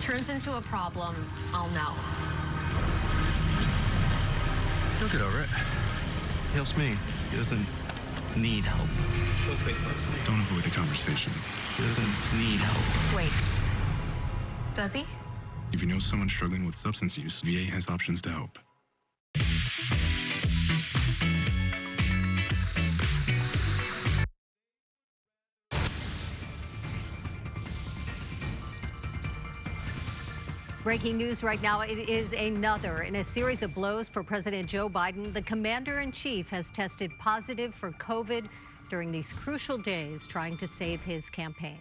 turns into a problem, I'll know. He'll get over it. He helps me. He doesn't need help. He'll say something. Don't avoid the conversation. He doesn't need help. Wait. Does he? If you know someone struggling with substance use, VA has options to help. Breaking news right now, it is another in a series of blows for President Joe Biden. The commander-in-chief has tested positive for COVID during these crucial days trying to save his campaign.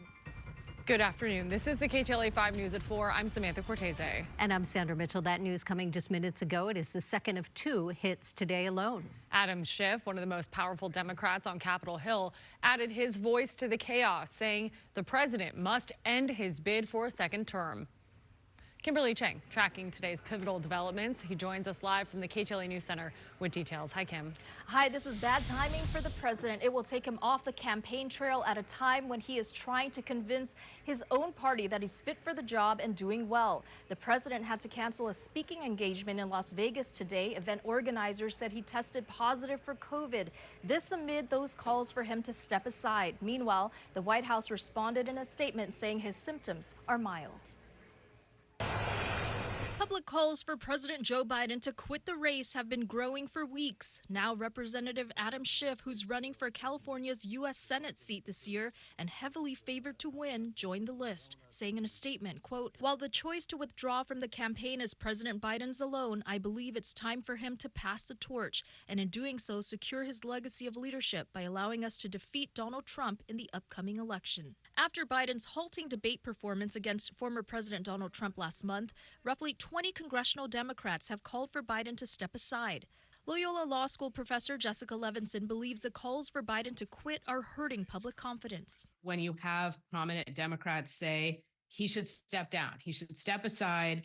Good afternoon. This is the KTLA 5 News at 4. I'm Samantha Cortese. And I'm Sandra Mitchell. That news coming just minutes ago. It is the second of two hits today alone. Adam Schiff, one of the most powerful Democrats on Capitol Hill, added his voice to the chaos, saying the president must end his bid for a second term. Kimberly Chang tracking today's pivotal developments. He joins us live from the KTLA News Center with details. Hi, Kim. Hi, this is bad timing for the president. It will take him off the campaign trail at a time when he is trying to convince his own party that he's fit for the job and doing well. The president had to cancel a speaking engagement in Las Vegas today. Event organizers said he tested positive for COVID. This amid those calls for him to step aside. Meanwhile, the White House responded in a statement saying his symptoms are mild. Public calls for President Joe Biden to quit the race have been growing for weeks. Now Representative Adam Schiff, who's running for California's U.S. Senate seat this year and heavily favored to win, joined the list, saying in a statement, quote, "While the choice to withdraw from the campaign is President Biden's alone, I believe it's time for him to pass the torch and in doing so secure his legacy of leadership by allowing us to defeat Donald Trump in the upcoming election." After Biden's halting debate performance against former President Donald Trump last month, roughly 20 congressional Democrats have called for Biden to step aside. Loyola Law School professor Jessica Levinson believes the calls for Biden to quit are hurting public confidence. When you have prominent Democrats say he should step down, he should step aside,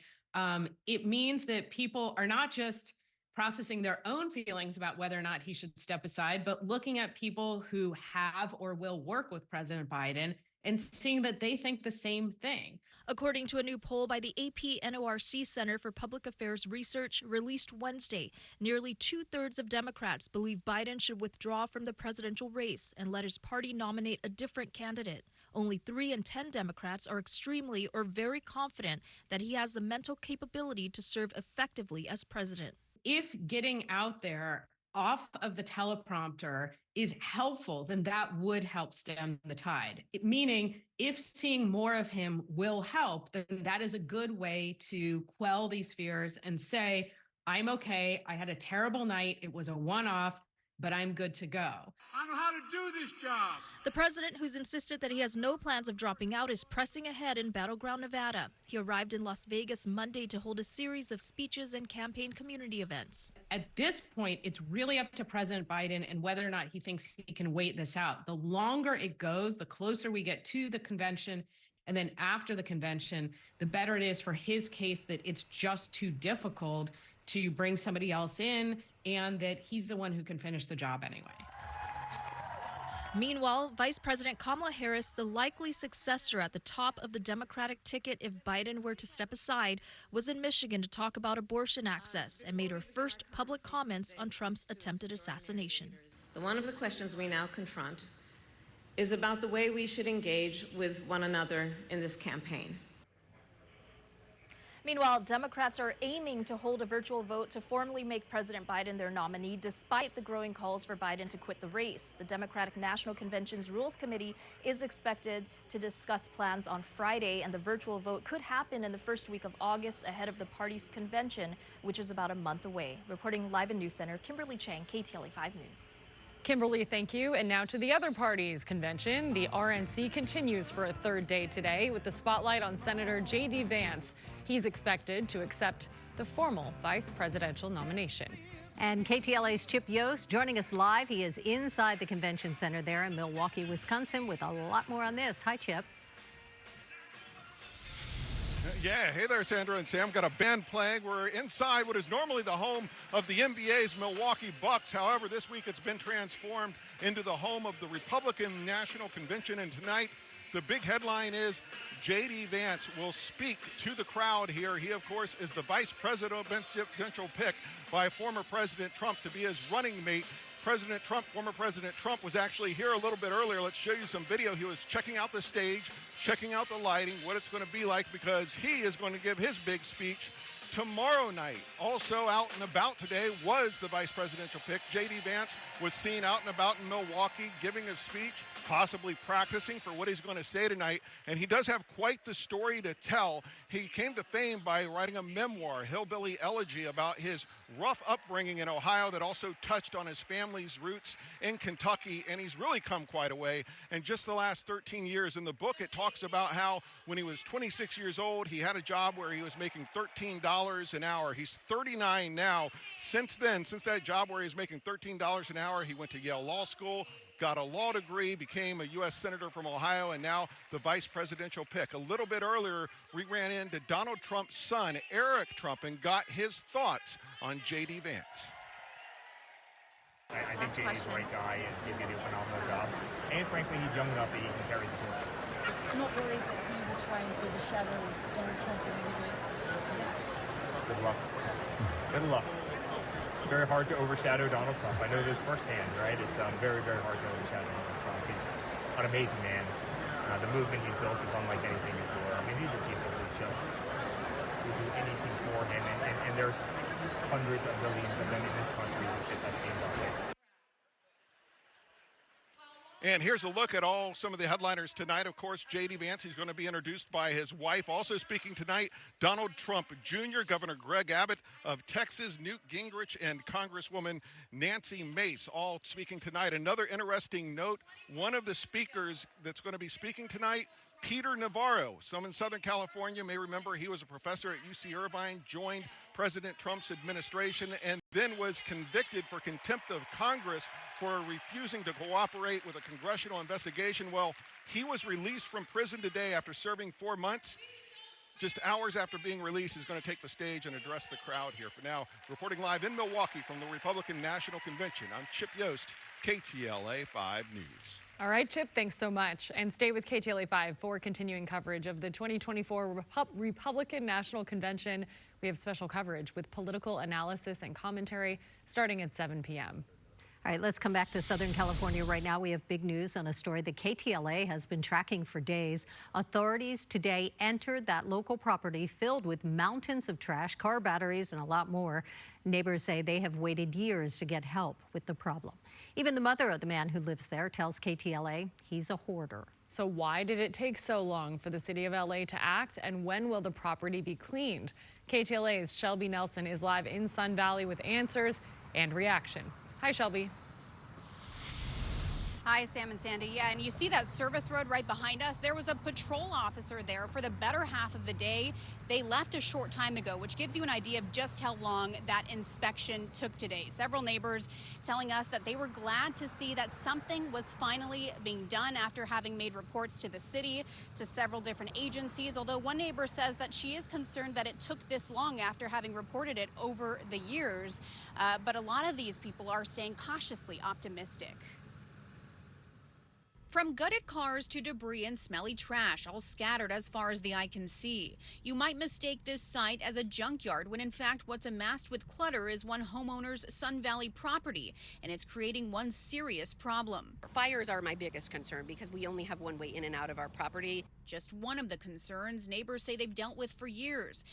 it means that people are not just processing their own feelings about whether or not he should step aside, but looking at people who have or will work with President Biden and seeing that they think the same thing. According to a new poll by the AP NORC Center for Public Affairs Research released Wednesday, nearly 2/3 of Democrats believe Biden should withdraw from the presidential race and let his party nominate a different candidate. Only 3 in 10 Democrats are extremely or very confident that he has the mental capability to serve effectively as president. If getting out there off of the teleprompter is helpful, then that would help stem the tide. Meaning, if seeing more of him will help, then that is a good way to quell these fears and say, I'm okay, I had a terrible night, it was a one-off, but I'm good to go. I know how to do this job. The president, who's insisted that he has no plans of dropping out, is pressing ahead in battleground Nevada. He arrived in Las Vegas Monday to hold a series of speeches and campaign community events. At this point, it's really up to President Biden and whether or not he thinks he can wait this out. The longer it goes, the closer we get to the convention, and then after the convention, the better it is for his case that it's just too difficult to bring somebody else in and that he's the one who can finish the job anyway. Meanwhile, Vice President Kamala Harris, the likely successor at the top of the Democratic ticket if Biden were to step aside, was in Michigan to talk about abortion access and made her first public comments on Trump's attempted assassination. One of the questions we now confront is about the way we should engage with one another in this campaign. Meanwhile, Democrats are aiming to hold a virtual vote to formally make President Biden their nominee, despite the growing calls for Biden to quit the race. The Democratic National Convention's Rules Committee is expected to discuss plans on Friday, and the virtual vote could happen in the first week of August ahead of the party's convention, which is about a month away. Reporting live in News Center, Kimberly Chang, KTLA 5 News. Kimberly, thank you. And now to the other party's convention. The RNC continues for a third day today with the spotlight on Senator J.D. Vance. He's expected to accept the formal vice presidential nomination. And KTLA's Chip Yost joining us live. He is inside the convention center there in Milwaukee, Wisconsin, with a lot more on this. Hi, Chip. Yeah, hey there, Sandra and Sam. Got a band playing. We're inside what is normally the home of the NBA's Milwaukee Bucks. However, this week it's been transformed into the home of the Republican National Convention, and tonight The big headline is J.D. Vance will speak to the crowd here. He, of course, is the vice presidential pick by former President Trump to be his running mate. Former President Trump was actually here a little bit earlier. Let's show you some video. He was checking out the stage, checking out the lighting, what it's going to be like, because he is going to give his big speech tomorrow night. Also out and about today was the vice presidential pick. J.D. Vance was seen out and about in Milwaukee giving a speech, possibly practicing for what he's going to say tonight. And he does have quite the story to tell. He came to fame by writing a memoir, Hillbilly Elegy, about his rough upbringing in Ohio that also touched on his family's roots in Kentucky. And he's really come quite a way in just the last 13 years. In the book, it talks about how when he was 26 years old, he had a job where he was making $13 an hour. He's 39 now. Since then, since that job where he was making $13 an hour, he went to Yale Law School, got a law degree, became a U.S. Senator from Ohio, and now the vice presidential pick. A little bit earlier, we ran into Donald Trump's son, Eric Trump, and got his thoughts on J.D. Vance. I think J.D.'s the right guy, and he's going to do a phenomenal job. And frankly, he's young enough that he can carry the torch. Not worried that he will try and overshadow Donald Trump in any way? Good luck. Good luck. Very hard to overshadow Donald Trump. I know this firsthand, right? It's very, very hard to overshadow Donald Trump. He's an amazing man. The movement he's built is unlike anything before. I mean, these are people who just will do anything for him, and there's hundreds of millions of them in this country who sit that same bucket. And here's a look at some of the headliners tonight. Of course, J.D. Vance, he's going to be introduced by his wife. Also speaking tonight, Donald Trump Jr., Governor Greg Abbott of Texas, Newt Gingrich, and Congresswoman Nancy Mace, all speaking tonight. Another interesting note, one of the speakers that's going to be speaking tonight, Peter Navarro. Some in Southern California may remember he was a professor at UC Irvine, joined President Trump's administration, and then was convicted for contempt of Congress for refusing to cooperate with a congressional investigation. Well, he was released from prison today after serving 4 months. Just hours after being released, he's going to take the stage and address the crowd here. For now, reporting live in Milwaukee from the Republican National Convention, I'm Chip Yost, KTLA 5 News. All right, Chip, thanks so much. And stay with KTLA 5 for continuing coverage of the 2024 Republican National Convention. We have special coverage with political analysis and commentary starting at 7 p.m. All right, let's come back to Southern California right now. We have big news on a story that KTLA has been tracking for days. Authorities today entered that local property filled with mountains of trash, car batteries, and a lot more. Neighbors say they have waited years to get help with the problem. Even the mother of the man who lives there tells KTLA he's a hoarder. So why did it take so long for the city of LA to act, and when will the property be cleaned? KTLA's Shelby Nelson is live in Sun Valley with answers and reaction. Hi, Shelby. Hi, Sam and Sandy. Yeah, and you see that service road right behind us? There was a patrol officer there for the better half of the day. They left a short time ago, which gives you an idea of just how long that inspection took today. Several neighbors telling us that they were glad to see that something was finally being done after having made reports to the city, to several different agencies. Although one neighbor says that she is concerned that it took this long after having reported it over the years. But a lot of these people are staying cautiously optimistic. From gutted cars to debris and smelly trash, all scattered as far as the eye can see. You might mistake this site as a junkyard when in fact what's amassed with clutter is one homeowner's Sun Valley property, and it's creating one serious problem. Fires are my biggest concern because we only have one way in and out of our property. Just one of the concerns neighbors say they've dealt with for years.